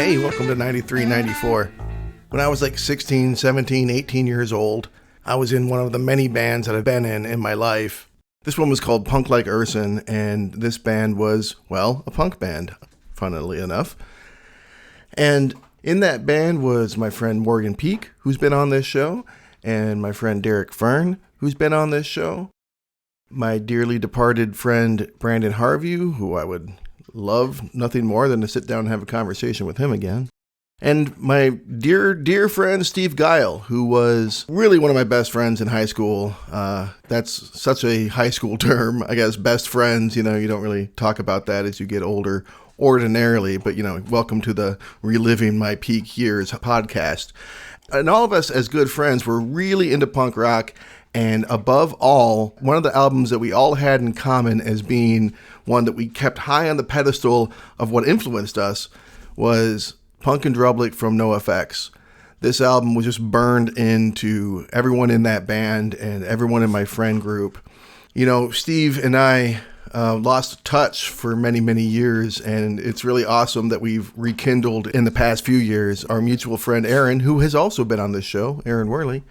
Hey, welcome to 93, 94. When I was like 16, 17, 18 years old, I was in one of the many bands that I've been in my life. This one was called Punk Like Urson, and this band was, well, a punk band, funnily enough. And in that band was my friend Morgan Peak, who's been on this show, and my friend Derek Fern, who's been on this show. My dearly departed friend Brandon Harvey, who I would love nothing more than to sit down and have a conversation with him again. And my dear friend Steve Guil, who was really one of my best friends in high school. That's such a high school term, I guess, best friends. You don't really talk about that as you get older ordinarily, but welcome to the Reliving My Peak Years podcast. And all of us as good friends were really into punk rock. And above all, one of the albums that we all had in common as being one that we kept high on the pedestal of what influenced us was Punk and Drublic from NOFX. This album was just burned into everyone in that band and everyone in my friend group. Steve and I lost touch for many, many years, and it's really awesome that we've rekindled in the past few years. Our mutual friend Aaron, who has also been on this show, Aaron Worley,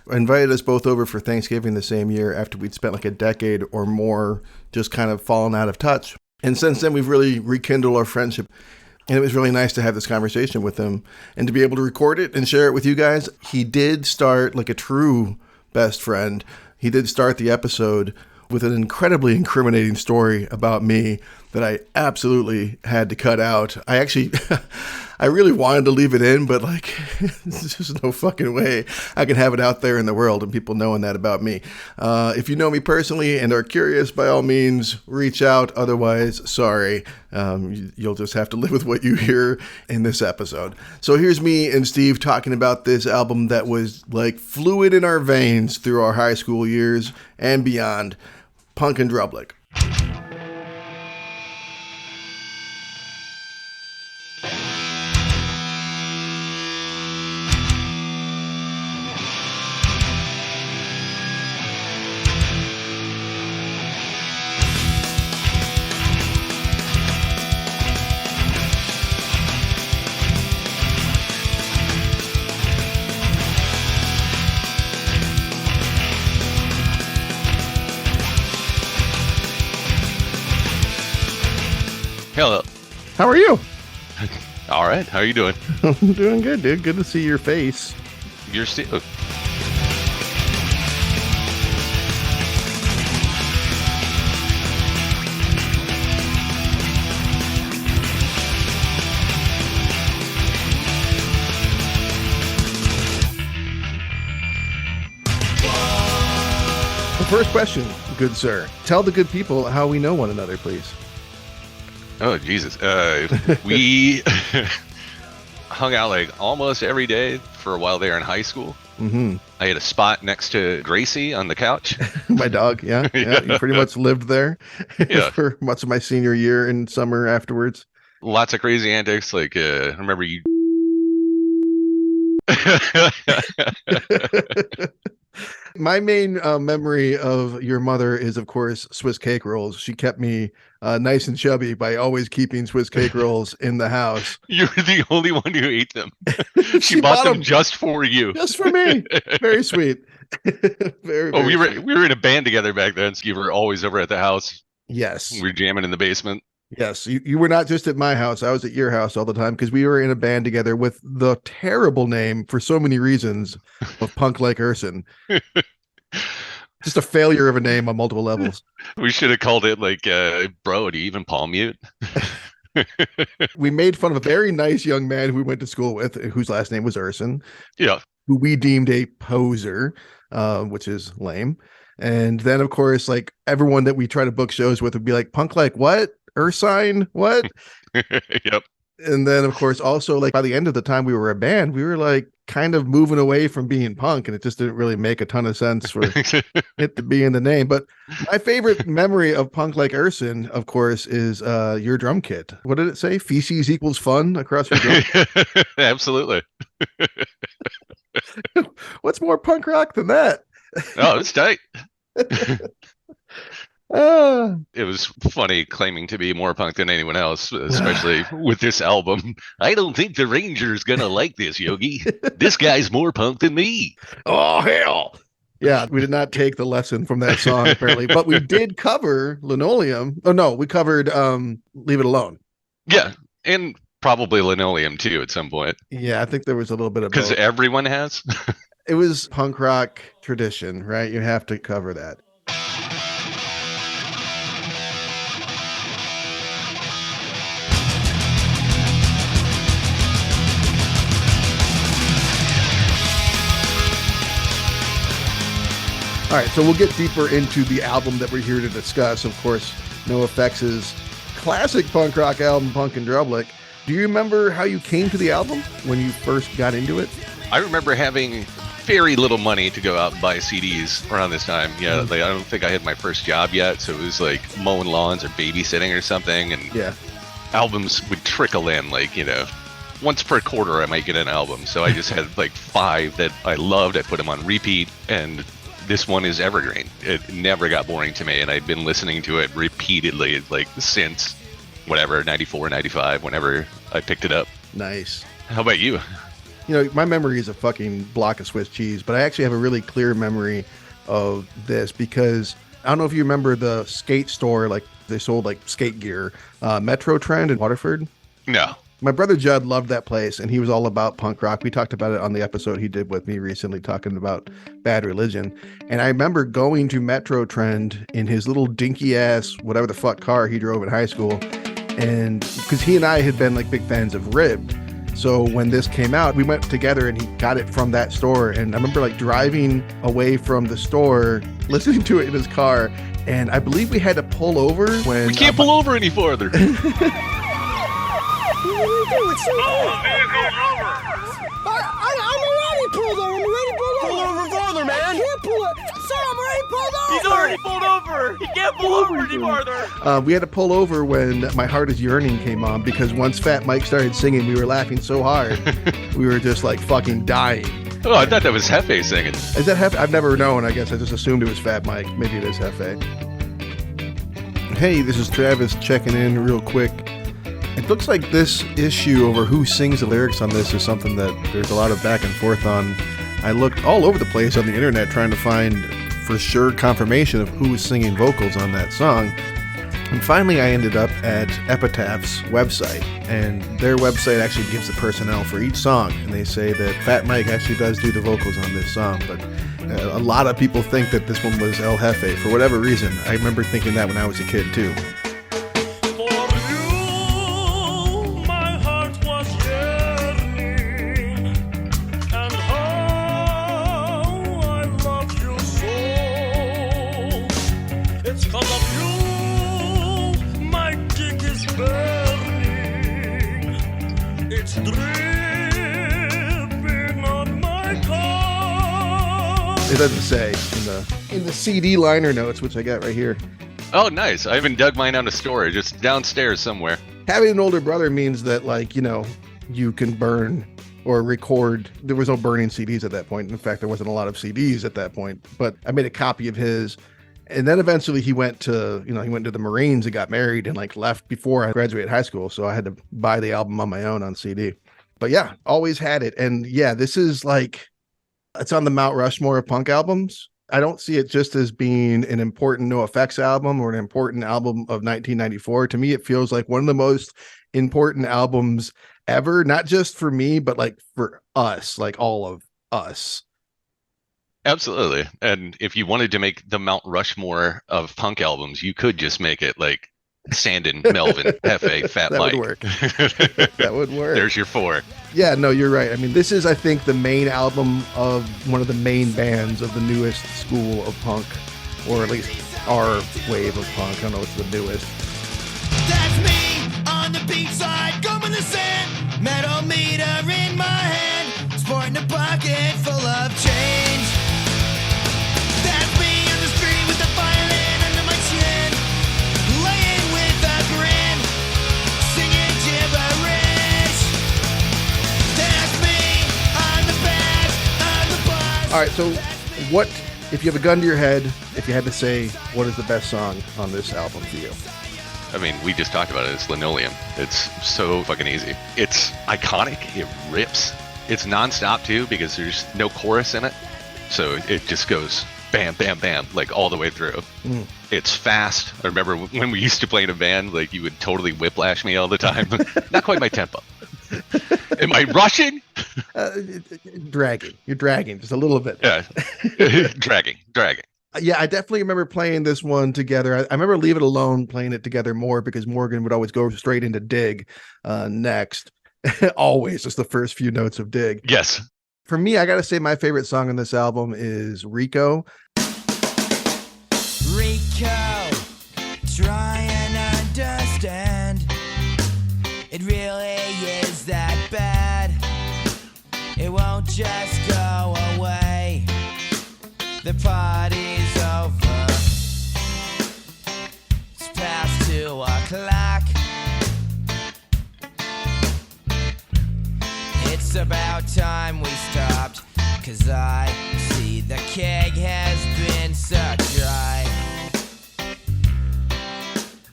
invited us both over for Thanksgiving the same year after we'd spent like a decade or more just kind of fallen out of touch. And since then, we've really rekindled our friendship. And it was really nice to have this conversation with him and to be able to record it and share it with you guys. He did start, like a true best friend, he did start the episode with an incredibly incriminating story about me that I absolutely had to cut out. I really wanted to leave it in, but there's just no fucking way I can have it out there in the world and people knowing that about me. If you know me personally and are curious, by all means, reach out. Otherwise, sorry. You'll just have to live with what you hear in this episode. So here's me and Steve talking about this album that was like fluid in our veins through our high school years and beyond, Punk and Drublic. Hello. How are you? All right. How are you doing? I'm doing good, dude. Good to see your face. You're still. The first question, good sir. Tell the good people how we know one another, please. Oh, Jesus. We hung out like almost every day for a while there in high school. Mm-hmm. I had a spot next to Gracie on the couch. My dog, yeah. You pretty much lived there for much of my senior year and summer afterwards. Lots of crazy antics. I remember you. My main memory of your mother is, of course, Swiss cake rolls. She kept me nice and chubby by always keeping Swiss cake rolls in the house. You're the only one who ate them. She bought them just for you. Just for me. Very sweet. very we sweet. were in a band together back then, so you were always over at the house. Yes. We were jamming in the basement. Yes, you were not just at my house. I was at your house all the time because we were in a band together with the terrible name, for so many reasons, of Punk Like Urson. Just a failure of a name on multiple levels. We should have called it bro, do you even palm mute? We made fun of a very nice young man who we went to school with, whose last name was Urson. Yeah. Who we deemed a poser, which is lame. And then, of course, everyone that we try to book shows with would be like, Punk like what? Ursine? What? Yep. And then, of course, also by the end of the time we were a band, we were kind of moving away from being punk, and it just didn't really make a ton of sense for it to be in the name. But my favorite memory of Punk Like Urson, of course, is your drum kit. What did it say? Feces equals fun across your drum? Absolutely. What's more punk rock than that? Oh, it's tight. It was funny claiming to be more punk than anyone else, especially with this album. I don't think the Ranger's gonna like this, Yogi. This guy's more punk than me. Oh, hell. Yeah, we did not take the lesson from that song, apparently. But we did cover Linoleum. Oh, no, we covered Leave It Alone. Yeah, and probably Linoleum, too, at some point. Yeah, I think there was a little bit of Because both. everyone has. It was punk rock tradition, right? You have to cover that. All right, so we'll get deeper into the album that we're here to discuss. Of course, NOFX's classic punk rock album, Punk and Drublic. Do you remember how you came to the album when you first got into it? I remember having very little money to go out and buy CDs around this time. Yeah, like I don't think I had my first job yet, so it was like mowing lawns or babysitting or something, and Yeah. albums would trickle in, like, you know, once per quarter I might get an album. So I just had like 5 that I loved. I put them on repeat, and this one is evergreen. It never got boring to me, and I'd been listening to it repeatedly like since whatever, 94, 95, whenever I picked it up. Nice. How about you? You know, my memory is a fucking block of Swiss cheese, but I actually have a really clear memory of this because I don't know if you remember the skate store, like they sold like skate gear, Metro Trend in Waterford. No. My brother Judd loved that place, and he was all about punk rock. We talked about it on the episode he did with me recently, talking about Bad Religion. And I remember going to Metro Trend in his little dinky ass, whatever the fuck car he drove in high school. And because he and I had been like big fans of Ribbed. So when this came out, we went together and he got it from that store. And I remember like driving away from the store, listening to it in his car. And I believe we had to pull over when... We can't pull over any farther. I'm already pulled over. I'm already pulled over. Pull over farther, man. I can't pull it. Sir, I'm already pulled over. He's already pulled over. He can't pull over any farther. We had to pull over when My Heart Is Yearning came on because once Fat Mike started singing, we were laughing so hard. We were just like fucking dying. Oh, I thought that was Hefe singing. Is that Hefe? I've never known. I guess I just assumed it was Fat Mike. Maybe it is Hefe. Hey, this is Travis checking in real quick. It looks like this issue over who sings the lyrics on this is something that there's a lot of back and forth on. I looked all over the place on the internet trying to find for sure confirmation of who was singing vocals on that song. And finally I ended up at Epitaph's website, and their website actually gives the personnel for each song, and they say that Fat Mike actually does do the vocals on this song, but a lot of people think that this one was El Jefe for whatever reason. I remember thinking that when I was a kid too. It doesn't say in the CD liner notes, which I got right here. Oh, nice. I haven't dug mine out of storage. It's downstairs somewhere. Having an older brother means that, like, you know, you can burn or record. There was no burning CDs at that point. In fact, there wasn't a lot of CDs at that point. But I made a copy of his. And then eventually he went to the Marines and got married and like left before I graduated high school. So I had to buy the album on my own on CD. But yeah, always had it. And yeah, this is like, it's on the Mount Rushmore of punk albums. I don't see it just as being an important NOFX album or an important album of 1994. To me, it feels like one of the most important albums ever, not just for me, but like for us, like all of us. Absolutely. And if you wanted to make the Mount Rushmore of punk albums, you could just make it like Sandin, Melvin, Hefe, Fat That Mike. would work. That would work. There's your 4. Yeah, no, you're right. I mean, this is, I think, the main album of one of the main bands of the newest school of punk, or at least our wave of punk. I don't know what's the newest. That's me on the beach side, combing the sand, metal meter in my hand, sporting a pocket full of change. That's me on the street with the violin under my chin, laying with a grin, singing gibberish. That's me on the back of the bus. All right, so what If you have a gun to your head, if you had to say what is the best song on this album for you? I mean, we just talked about it. It's Linoleum. It's so fucking easy. It's iconic. It rips. It's nonstop too because there's no chorus in it. So it just goes bam, bam, bam, like all the way through. It's fast. I remember when we used to play in a band, like you would totally whiplash me all the time. Not quite my tempo. Am I rushing? Dragging. You're dragging just a little bit. Yeah. Dragging. Yeah, I definitely remember playing this one together. I remember Leave It Alone playing it together more because Morgan would always go straight into Dig next. Always just the first few notes of Dig. Yes. For me, I got to say my favorite song on this album is Rico. Rico, try and understand. It really is that bad. It won't just go away. The party's over. It's past 2 o'clock. It's about time we stopped, 'cause I see the keg has been sucked dry.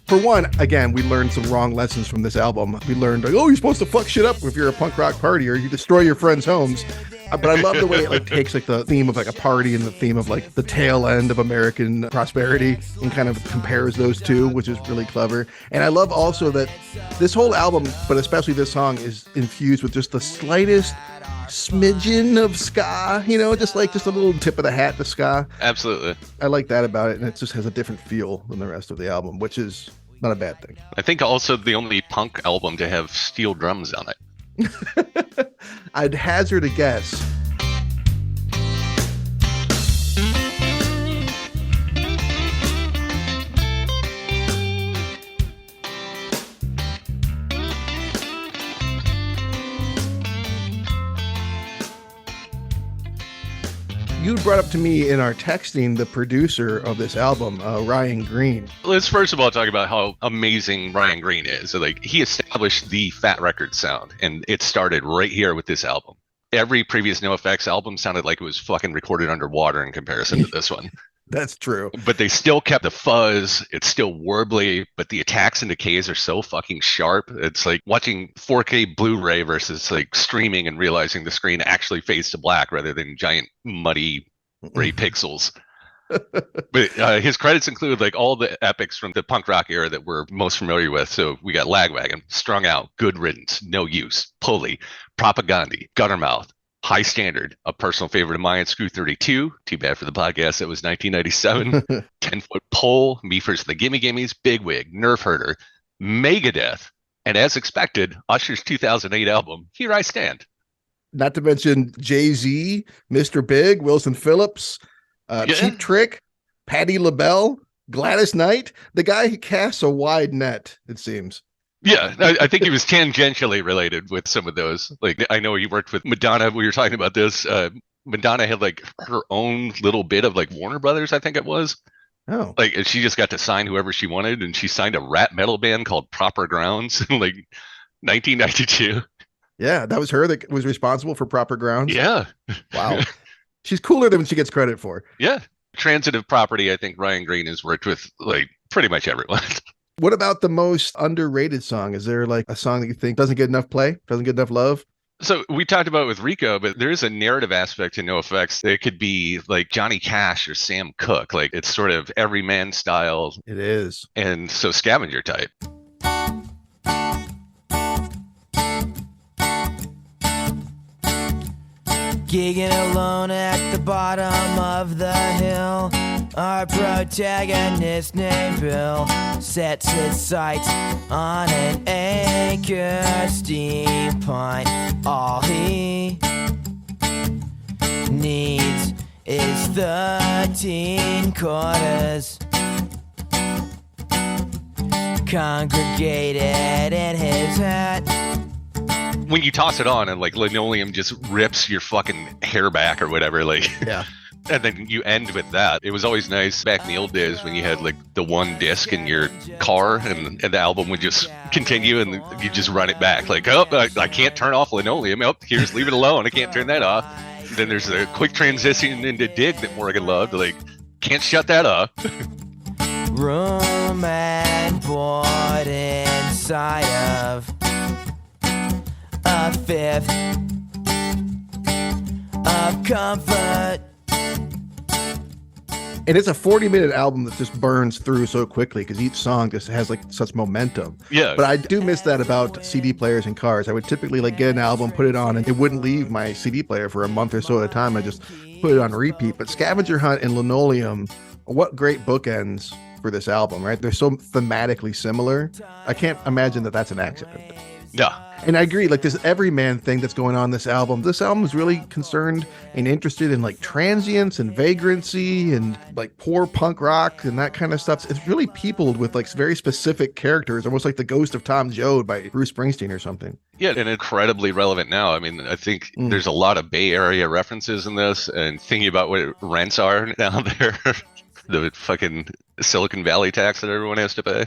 For one, again, we learned some wrong lessons from this album. We learned, like, oh, you're supposed to fuck shit up if you're a punk rock partier. You destroy your friends' homes. But I love the way it like takes like the theme of like a party and the theme of like the tail end of American prosperity and kind of compares those two, which is really clever. And I love also that this whole album, but especially this song, is infused with just the slightest smidgen of ska, you know, just a little tip of the hat to ska. Absolutely. I like that about it, and it just has a different feel than the rest of the album, which is not a bad thing. I think also the only punk album to have steel drums on it. I'd hazard a guess. You brought up to me in our texting the producer of this album, Ryan Green. Let's first of all talk about how amazing Ryan Green is. So, like, he established the Fat Record sound, and it started right here with this album. Every previous NoFX album sounded like it was fucking recorded underwater in comparison to this one. That's true. But they still kept the fuzz. It's still warbly, but the attacks and decays are so fucking sharp. It's like watching 4K Blu-ray versus like streaming and realizing the screen actually fades to black rather than giant muddy gray pixels. But his credits include like all the epics from the punk rock era that we're most familiar with. So we got Lagwagon, Strung Out, Good Riddance, No Use, Pulley, Propaganda, Guttermouth, High Standard, a personal favorite of mine, Screw 32, too bad for the podcast, that was 1997, 10-Foot Pole, Me First the Gimme Gimmes, Bigwig, Nerf Herder, Megadeth, and as expected, Usher's 2008 album, Here I Stand. Not to mention Jay-Z, Mr. Big, Wilson Phillips, Cheap Trick, Patti LaBelle, Gladys Knight. The guy who casts a wide net, it seems. Yeah, I think he was tangentially related with some of those. Like, I know he worked with Madonna. We were talking about this. Madonna had like her own little bit of like Warner Brothers, I think it was. Oh. Like, she just got to sign whoever she wanted, and she signed a rap metal band called Proper Grounds in like 1992. Yeah, that was her that was responsible for Proper Grounds. Yeah. Wow. She's cooler than she gets credit for. Yeah. Transitive Property, I think Ryan Green has worked with like pretty much everyone. What about the most underrated song? Is there like a song that you think doesn't get enough play, doesn't get enough love? So we talked about it with Rico, but there is a narrative aspect to NoFX. It could be like Johnny Cash or Sam Cooke. Like, it's sort of everyman style. It is. And so scavenger type. Gigging alone at the bottom of the hill. Our protagonist named Bill sets his sights on an acre steep pine. All he needs is 13 quarters congregated in his hat. When you toss it on and like Linoleum just rips your fucking hair back or whatever, like, yeah. And then you end with that. It was always nice back in the old days when you had like the one disc in your car and the album would just continue and you just run it back. Like, oh, I can't turn off Linoleum. Oh, here's Leave It Alone. I can't turn that off. Then there's a quick transition into Dig that Morgan loved. Like, can't shut that up. Room and board inside of a fifth of comfort. And it's a 40-minute album that just burns through so quickly because each song just has like such momentum. Yeah. But I do miss that about CD players in cars. I would typically like get an album, put it on, and it wouldn't leave my CD player for a month or so at a time. I just put it on repeat. But Scavenger Hunt and Linoleum, what great bookends for this album, right? They're so thematically similar. I can't imagine that that's an accident. Yeah. And I agree, like this everyman thing that's going on in this album. This album is really concerned and interested in like transience and vagrancy and like poor punk rock and that kind of stuff. It's really peopled with like very specific characters, almost like The Ghost of Tom Joad by Bruce Springsteen or something. Yeah, and incredibly relevant now. I mean, I think there's a lot of Bay Area references in this, and thinking about what rents are down there, the fucking Silicon Valley tax that everyone has to pay.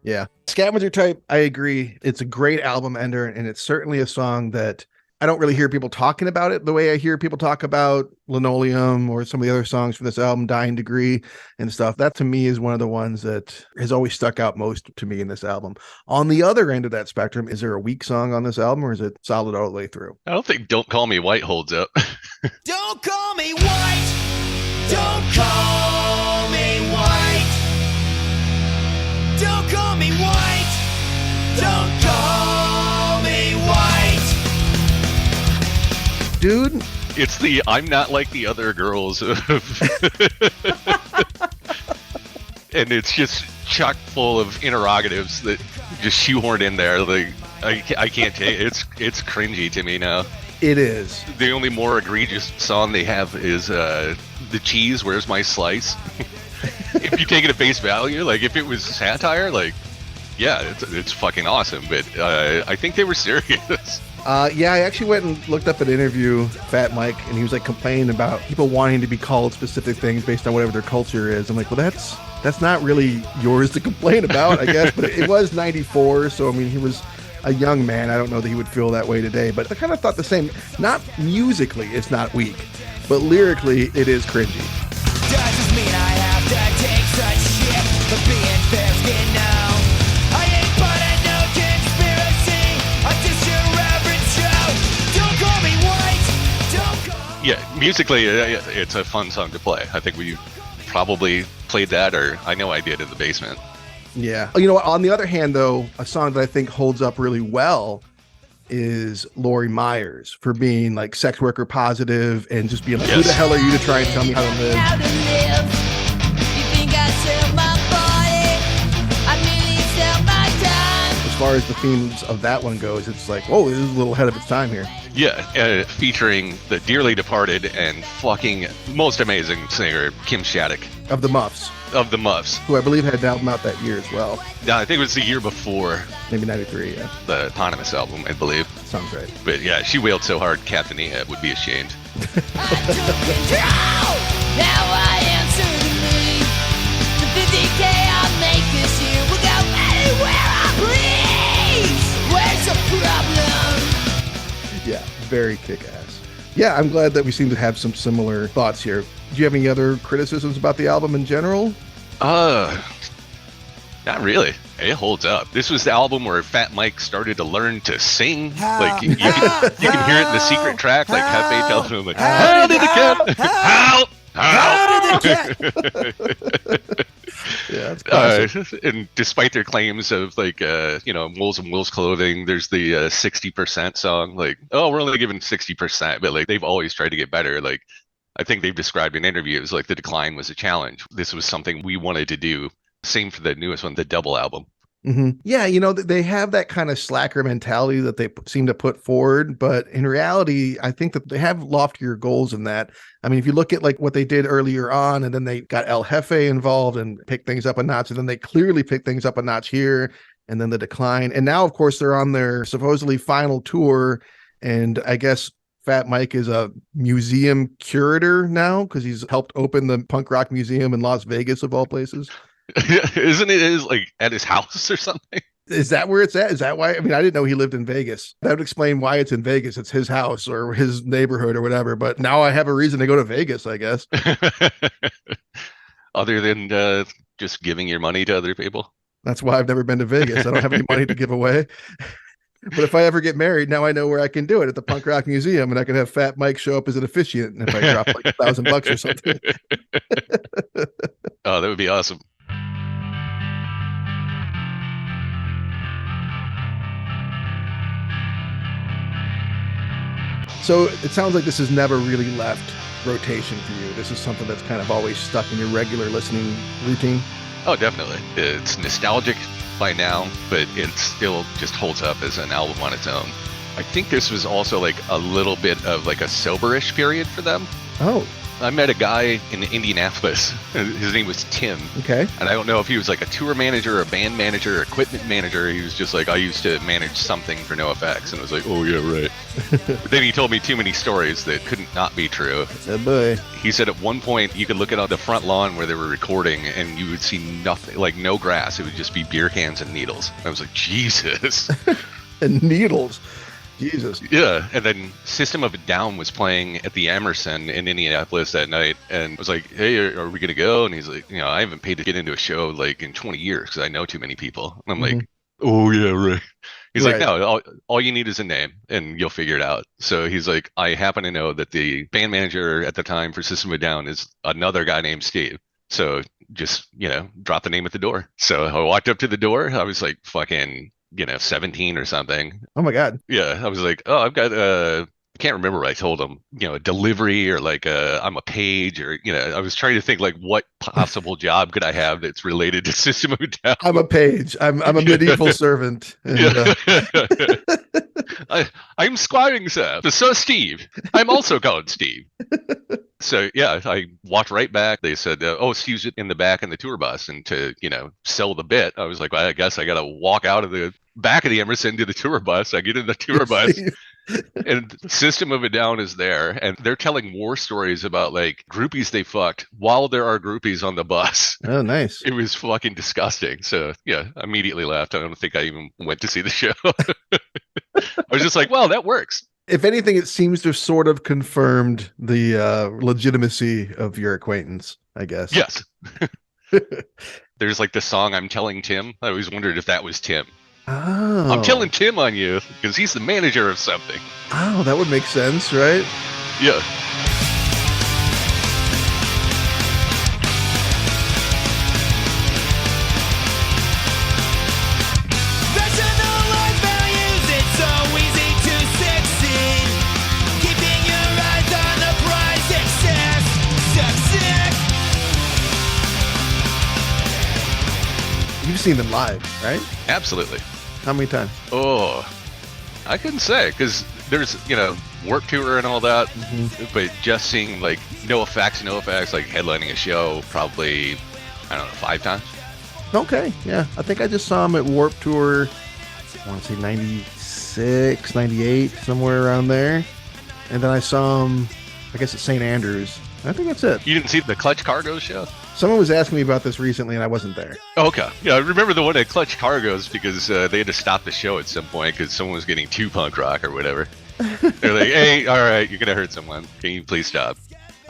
Yeah. Scavenger Type, I agree. It's a great album ender, and it's certainly a song that I don't really hear people talking about it the way I hear people talk about Linoleum or some of the other songs from this album, Dying Degree and stuff. That to me is one of the ones that has always stuck out most to me in this album. On the other end of that spectrum, is there a weak song on this album, or is it solid all the way through? I don't think Don't Call Me White holds up. Don't call me white. Don't call me white. Don't call me white. Don't call me white. Dude, It's the I'm not like the other girls. And it's just chock full of interrogatives that just shoehorned in there. Like, I can't take it. It's cringy to me now. it is. The only more egregious song they have is The Cheese, Where's My Slice? If you take it at face value, like if it was satire, like, yeah, it's fucking awesome. But I think they were serious. Yeah, I actually went and looked up an interview, Fat Mike, and he was like complaining about people wanting to be called specific things based on whatever their culture is. I'm like, well, that's not really yours to complain about, I guess. But it was 94, so I mean, he was a young man. I don't know that he would feel that way today, but I kind of thought the same. Not musically, it's not weak, but lyrically, it is cringy. Doesn't mean I have to take such shit for being thirsty now. I ain't part of no conspiracy. I'm just your average Joe. Don't call me white. Don't call me... Yeah, musically, it's a fun song to play. I think we probably played that, or I know I did in the basement. Yeah. You know what? On the other hand, though, a song that I think holds up really well is Lori Myers for being like sex worker positive and just being like, who the hell are you to try and tell me how to live? You think I sell my body? I merely sell my time. As far as the themes of that one goes, it's like, whoa, this is a little ahead of its time here. Yeah, featuring the dearly departed and fucking most amazing singer, Kim Shattuck. Of the Muffs, Of the Muffs. who I believe had an album out that year as well. No, I think it was the year before Maybe 93, yeah. the eponymous album, I believe. Sounds right. But yeah, she wailed so hard, Captain Ahab would be ashamed. I took control. Now I answer to me. The 50K I make this year will go anywhere I please. Where's the problem? Yeah, very kick-ass. Yeah, I'm glad that we seem to have some similar thoughts here. Do you have any other criticisms about the album in general? Not really. It holds up. This was the album where Fat Mike started to learn to sing. Like you can hear it in the secret track, like Cafe tells him, like, how did it get? How did it get? Yeah, it's classic. And despite their claims of like Wolves and Wolves clothing, there's the 60% song. Like, oh, we're only giving 60%, but like they've always tried to get better. Like, I think they've described in interviews like the decline was a challenge. This was something we wanted to do. Same for the newest one, the Double album. Mm-hmm. Yeah, they have that kind of slacker mentality that they seem to put forward, but in reality, I think that they have loftier goals than that. I mean, if you look at like what they did earlier on, and then they got El Jefe involved and picked things up a notch, and then they clearly picked things up a notch here, and then the decline. And now, of course, they're on their supposedly final tour, and I guess Fat Mike is a museum curator now because he's helped open the punk rock museum in Las Vegas, of all places. Isn't it like at his house or something? Is that where it's at? Is that why? I mean, I didn't know he lived in Vegas. That would explain why it's in Vegas. It's his house or his neighborhood or whatever. But now I have a reason to go to Vegas, I guess. Other than just giving your money to other people. That's why I've never been to Vegas. I don't have any money to give away. But if I ever get married, now I know where I can do it, at the Punk Rock Museum, and I can have Fat Mike show up as an officiant. And if I drop like $1,000 or something. Oh, that would be awesome. So it sounds like this has never really left rotation for you. This is something that's kind of always stuck in your regular listening routine. Oh, definitely. It's nostalgic by now, but it still just holds up as an album on its own. I think this was also like a little bit of like a soberish period for them. Oh, I met a guy in Indianapolis. His name was Tim. okay. And I don't know if he was like a tour manager, or a band manager, or equipment manager. He was just like, I used to manage something for NOFX. And I was like, oh, yeah, right. But then he told me too many stories that couldn't not be true. Oh, boy. He said at one point you could look at the front lawn where they were recording and you would see nothing, like no grass. It would just be beer cans and needles. I was like, Jesus. And needles. Jesus. Yeah, and then System of a Down was playing at the Emerson in Indianapolis that night, and I was like, hey, are we gonna go? And he's like, I haven't paid to get into a show like in 20 years because I know too many people. And I'm like, oh yeah, right. He's like, no, all you need is a name and you'll figure it out. So he's like, I happen to know that the band manager at the time for System of a Down is another guy named Steve. So just, drop the name at the door. So I walked up to the door. I was like fucking 17 or something. Oh my God. Yeah. I was like, oh, I've got I can't remember what I told him, a delivery or like I'm a page or, I was trying to think like what possible job could I have that's related to System of a Down. I'm a page. I'm a medieval servant. And, I'm squiring, sir. Sir Steve. I'm also called Steve. So, yeah, I walked right back. They said, oh, Steve's in the back in the tour bus. And to, sell the bit, I was like, well, I guess I got to walk out of the back of the Emerson to the tour bus. I get in the tour bus and the System of a Down is there. And they're telling war stories about like groupies they fucked while there are groupies on the bus. Oh, nice. It was fucking disgusting. So, yeah, I immediately left. I don't think I even went to see the show. I was just like, well, that works. If anything, it seems to have sort of confirmed the legitimacy of your acquaintance, I guess. Yes. There's like the song I'm Telling Tim. I always wondered if that was Tim. Oh. I'm telling Tim on you because he's the manager of something. Oh, that would make sense, right? Yeah. You've seen them live, right? Absolutely. How many times? Oh, I couldn't say because there's, Warped Tour and all that, but just seeing like NOFX, like headlining a show probably, I don't know, 5 times. Okay, yeah. I think I just saw him at Warped Tour, I want to say 96, 98, somewhere around there. And then I saw him, I guess at St. Andrews. I think that's it. You didn't see the Clutch Cargo show? Someone was asking me about this recently, and I wasn't there. Okay. Yeah, I remember the one at Clutch Cargo's because they had to stop the show at some point because someone was getting too punk rock or whatever. They're like, hey, all right, you're going to hurt someone. Can you please stop?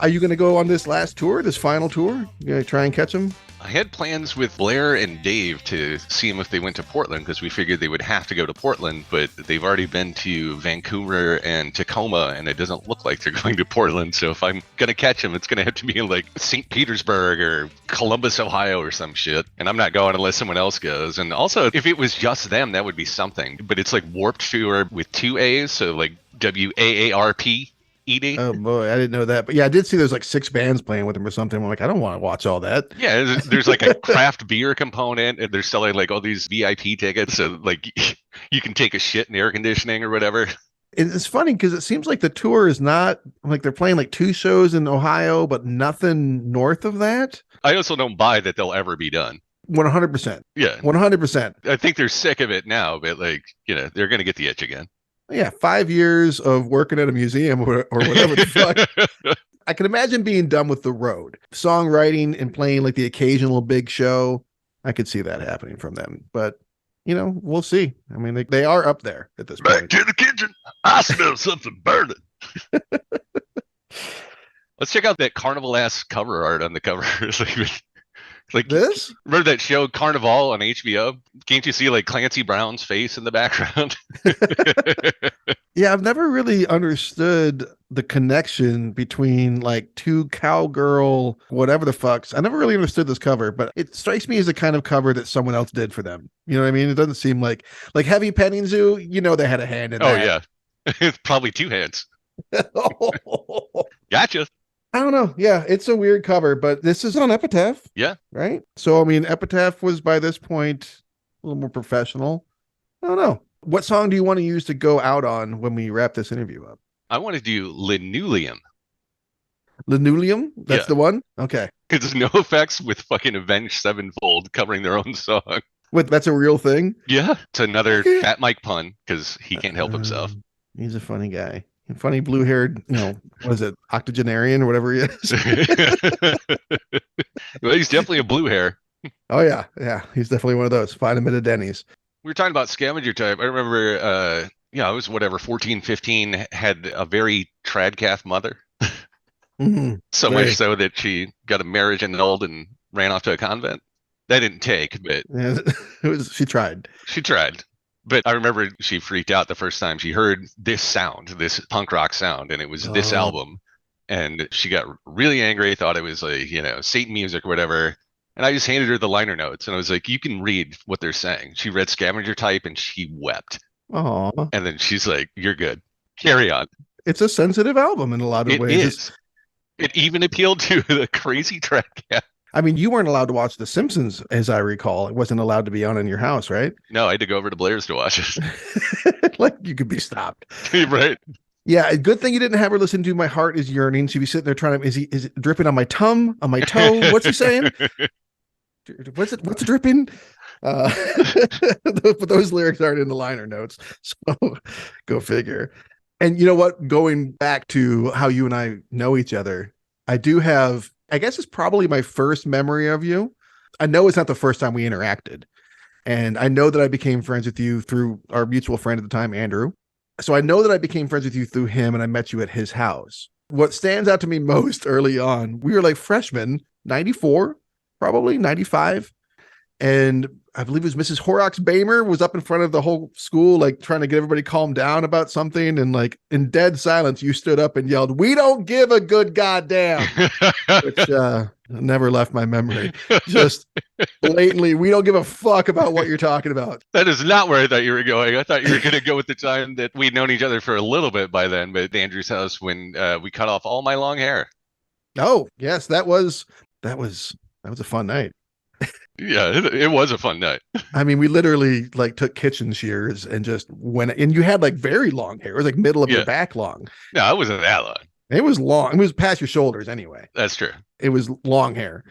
Are you going to go on this last tour, this final tour? You going to try and catch them? I had plans with Blair and Dave to see them if they went to Portland because we figured they would have to go to Portland, but they've already been to Vancouver and Tacoma, and it doesn't look like they're going to Portland. So if I'm going to catch them, it's going to have to be in like St. Petersburg or Columbus, Ohio or some shit. And I'm not going unless someone else goes. And also, if it was just them, that would be something. But it's like Warped Tour with 2 A's, so like WAARP. ED. Oh boy, I didn't know that. But yeah, I did see there's like 6 bands playing with him or something. I'm like, I don't want to watch all that. Yeah, there's like a craft beer component, and they're selling like all these VIP tickets, so like you can take a shit in air conditioning or whatever. It's funny because it seems like the tour is not like they're playing like 2 shows in Ohio, but nothing north of that. I also don't buy that they'll ever be done. 100%. Yeah, 100%. I think they're sick of it now, but like they're gonna get the itch again. Yeah, 5 years of working at a museum or whatever the fuck. I can imagine being done with the road. Songwriting and playing like the occasional big show. I could see that happening from them. But we'll see. I mean, they are up there at this point. to the kitchen. I smell something burning. Let's check out that carnival-ass cover art on the cover. Like This? remember that show Carnival on HBO? Can't you see like Clancy Brown's face in the background? Yeah, I've never really understood the connection between like two cowgirl, whatever the fucks. I never really understood this cover, but it strikes me as the kind of cover that someone else did for them. You know what I mean? It doesn't seem like Heavy Petting Zoo, they had a hand in Oh that. yeah. It's probably two hands. Gotcha. I don't know. Yeah, it's a weird cover, but this is on Epitaph. Yeah. Right? So, I mean, Epitaph was by this point a little more professional. I don't know. What song do you want to use to go out on when we wrap this interview up? I want to do Linoleum. Linoleum? That's Yeah. the one? Okay. It's NOFX with fucking Avenged Sevenfold covering their own song. Wait, that's a real thing? Yeah. It's another Fat Mike pun because he can't help himself. He's a funny guy. Funny blue-haired, what is it, octogenarian or whatever he is. Well, he's definitely a blue hair. Oh, yeah. Yeah, he's definitely one of those. Find him at a Denny's. We were talking about scavenger type. I remember, I was 14, 15, had a very trad-calf mother. Mm-hmm. So Very. much so that she got a marriage annulled and ran off to a convent. That didn't take, but Yeah, she tried. she tried. But I remember she freaked out the first time she heard this sound, this punk rock sound, and it was this Oh. album. And she got really angry, thought it was like, Satan music or whatever. And I just handed her the liner notes and I was like, you can read what they're saying. She read scavenger type and she wept. Aw. And then she's like, you're good. Carry on. It's a sensitive album in a lot of It ways. is. It even appealed to the crazy track. I mean, you weren't allowed to watch The Simpsons, as I recall. It wasn't allowed to be on in your house, right? No, I had to go over to Blair's to watch it. Like, you could be stopped. Right. Yeah, a good thing you didn't have her listen to My Heart Is Yearning. She'd be sitting there trying to, is it dripping on my tongue, on my toe? What's he saying? What's dripping? But those lyrics aren't in the liner notes. So go figure. And you know what? Going back to how you and I know each other, I do have, I guess it's probably my first memory of you. I know it's not the first time we interacted. And I know that I became friends with you through our mutual friend at the time, Andrew. So I know that I became friends with you through him and I met you at his house. What stands out to me most early on, we were like freshmen, 94, probably 95. And I believe it was Mrs. Horrocks Bamer was up in front of the whole school, like trying to get everybody calmed down about something. And like in dead silence, you stood up and yelled, "We don't give a good goddamn," which never left my memory. Just blatantly, we don't give a fuck about what you're talking about. That is not where I thought you were going. I thought you were going to go with the time that we'd known each other for a little bit by then, but at Andrew's house when we cut off all my long hair. Oh, yes, that was a fun night. Yeah, it was a fun night. I mean, we literally like took kitchen shears and just went, and you had like very long hair. It was like middle of your back long. No, it wasn't that long. It was long. It was past your shoulders anyway. That's true. It was long hair.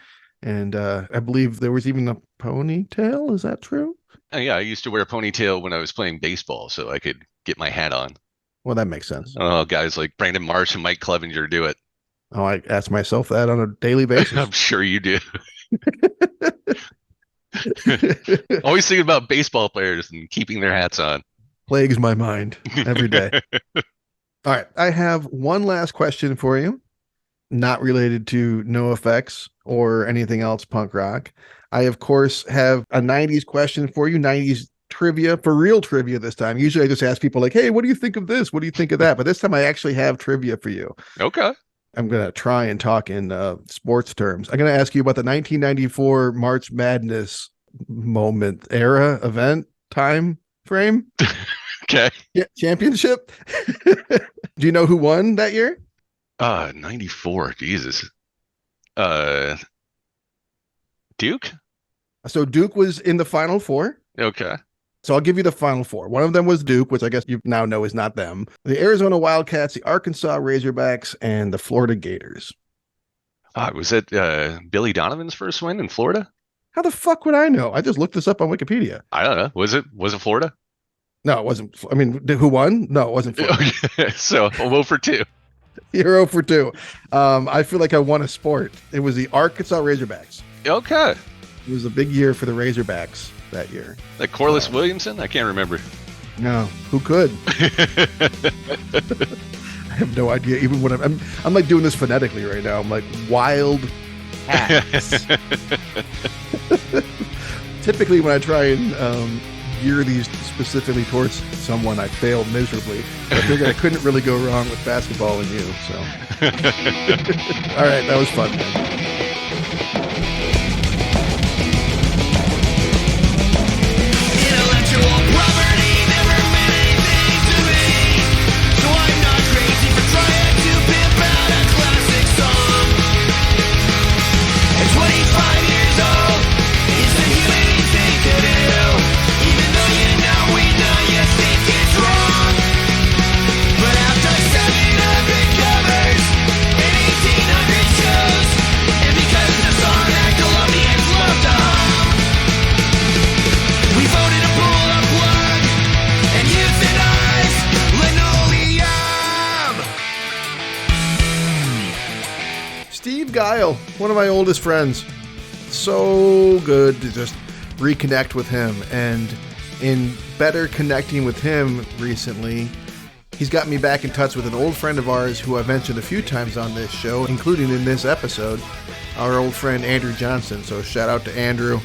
And I believe there was even a ponytail. Is that true? Yeah, I used to wear a ponytail when I was playing baseball so I could get my hat on. Well, that makes sense. Oh, guys like Brandon Marsh and Mike Clevenger do it. Oh, I ask myself that on a daily basis. I'm sure you do. Always thinking about baseball players and keeping their hats on. Plagues my mind every day. All right. I have one last question for you, not related to NOFX or anything else punk rock. I, of course, have a 90s question for you, 90s trivia, for real trivia this time. Usually I just ask people like, hey, what do you think of this? What do you think of that? But this time I actually have trivia for you. Okay. I'm going to try and talk in sports terms. I'm going to ask you about the 1994 March Madness moment, era, event, time frame. Okay. Yeah, championship. Do you know who won that year? 94. Jesus. Duke? So Duke was in the Final Four. Okay. So I'll give you the Final Four. One of them was Duke, which I guess you now know is not them. The Arizona Wildcats, the Arkansas Razorbacks, and the Florida Gators. Was it Billy Donovan's first win in Florida? How the fuck would I know? I just looked this up on Wikipedia. I don't know. Was it Florida? No, it wasn't. I mean, who won? No, it wasn't Florida. Okay. So 0 for 2. You're 0 for 2. I feel like I won a sport. It was the Arkansas Razorbacks. Okay. It was a big year for the Razorbacks. that year. Like Corliss Williamson? I can't remember. No, who could? I have no idea. Even when I'm like doing this phonetically right now. I'm like wild ass. Typically, when I try and gear these specifically towards someone, I fail miserably. I figured I couldn't really go wrong with basketball and you. So, all right, that was fun, man. Intellectual property never meant anything to me, so I'm not crazy for trying to pimp out a classic song. At 25 years old, it's a humane thing to do, even though you know you think it's wrong. But after 700 covers and 1,800 shows, and because the song that Colombians love to hum, we voted to pull the plug and euthanize linoleum. Steve Guil, one of my oldest friends. So good to just reconnect with him. And in better connecting with him recently, he's got me back in touch with an old friend of ours who I've mentioned a few times on this show, including in this episode, our old friend Andrew Johnson. So shout out to Andrew.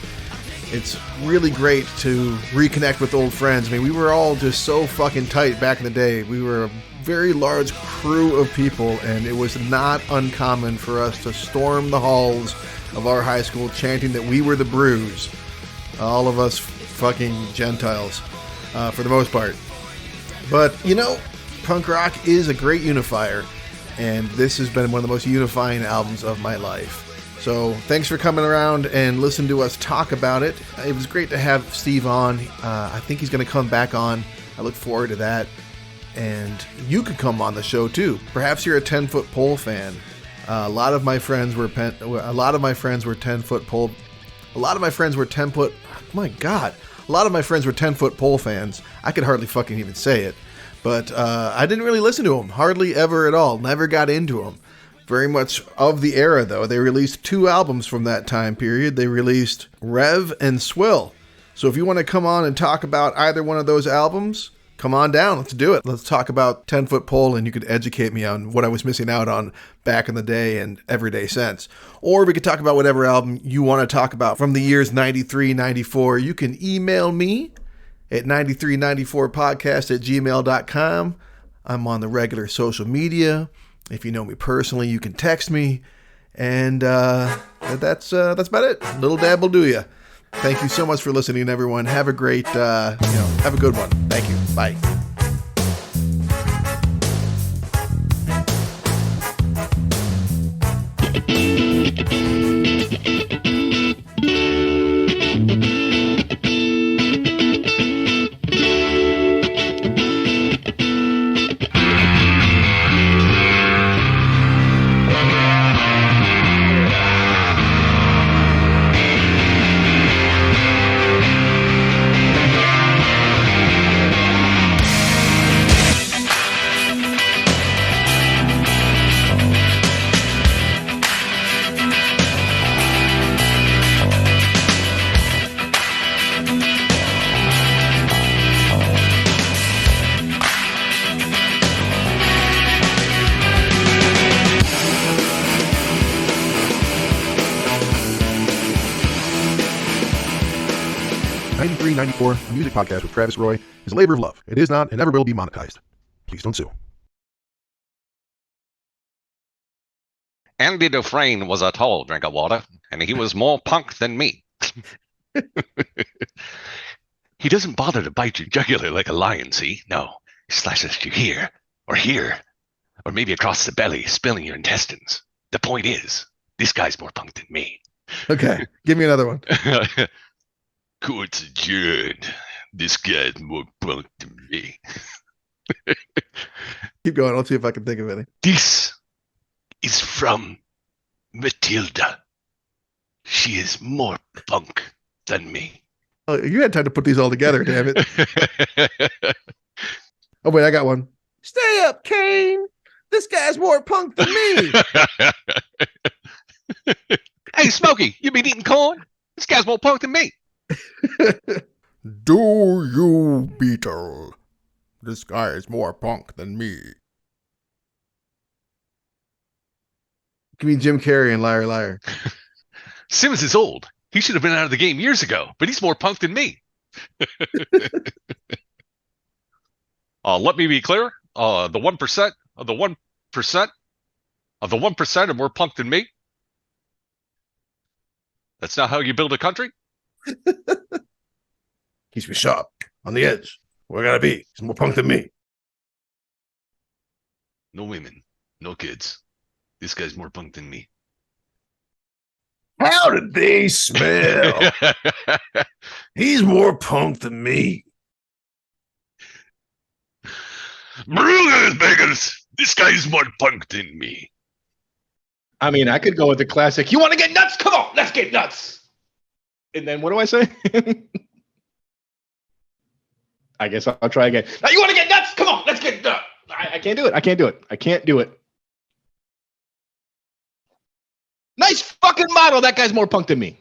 It's really great to reconnect with old friends. I mean, we were all just so fucking tight back in the day. We were a very large crew of people, and it was not uncommon for us to storm the halls of our high school chanting that we were the Brews. All of us fucking Gentiles, for the most part. But, you know, punk rock is a great unifier, and this has been one of the most unifying albums of my life. So thanks for coming around and listening to us talk about it. It was great to have Steve on. I think he's going to come back on. I look forward to that. And you could come on the show too. Perhaps you're a 10-foot pole fan. A lot of my friends were 10-foot pole. A lot of my friends were 10-foot. My God, a lot of my friends were 10-foot pole fans. I could hardly fucking even say it, but I didn't really listen to them. Hardly ever at all. Never got into them. Very much of the era, though. They released 2 albums from that time period. They released Rev and Swill. So if you want to come on and talk about either one of those albums, come on down. Let's do it. Let's talk about 10-foot pole, and you could educate me on what I was missing out on back in the day and everyday since. Or we could talk about whatever album you want to talk about from the years 93, 94. You can email me at 9394podcast@gmail.com. I'm on the regular social media. If you know me personally, you can text me, and that's about it. Little dab will do ya. Thank you so much for listening, everyone. Have a great, have a good one. Thank you. Bye. A music podcast with Travis Roy is a labor of love. It is not and never will be monetized. Please don't sue. Andy Dufresne was a tall drink of water, and he was more punk than me. He doesn't bother to bite your jugular like a lion, see? No, he slashes you here, or maybe across the belly, spilling your intestines. The point is, this guy's more punk than me. Okay, give me another one. Court's adjourned. This guy's more punk than me. Keep going. Let's see if I can think of any. This is from Matilda. She is more punk than me. Oh, you had time to put these all together, damn it. Oh, wait, I got one. Stay up, Kane. This guy's more punk than me. Hey, Smokey, you been eating corn? This guy's more punk than me. Do you, Beetle? This guy is more punk than me. Give me Jim Carrey and Liar Liar. Simmons is old. He should have been out of the game years ago, but he's more punk than me. Let me be clear. The 1% of the 1% of the 1% are more punk than me. That's not how you build a country. Keeps me sharp, on the edge. Where I gotta be. He's more punk than me. No women, no kids. This guy's more punk than me. How did they smell? He's more punk than me. Burgers, beggars. This guy's more punk than me. I mean, I could go with the classic. You want to get nuts? Come on, let's get nuts. And then what do I say? I guess I'll try again. Now you want to get nuts? Come on, let's get nuts. I can't do it. I can't do it. I can't do it. Nice fucking model. That guy's more punk than me.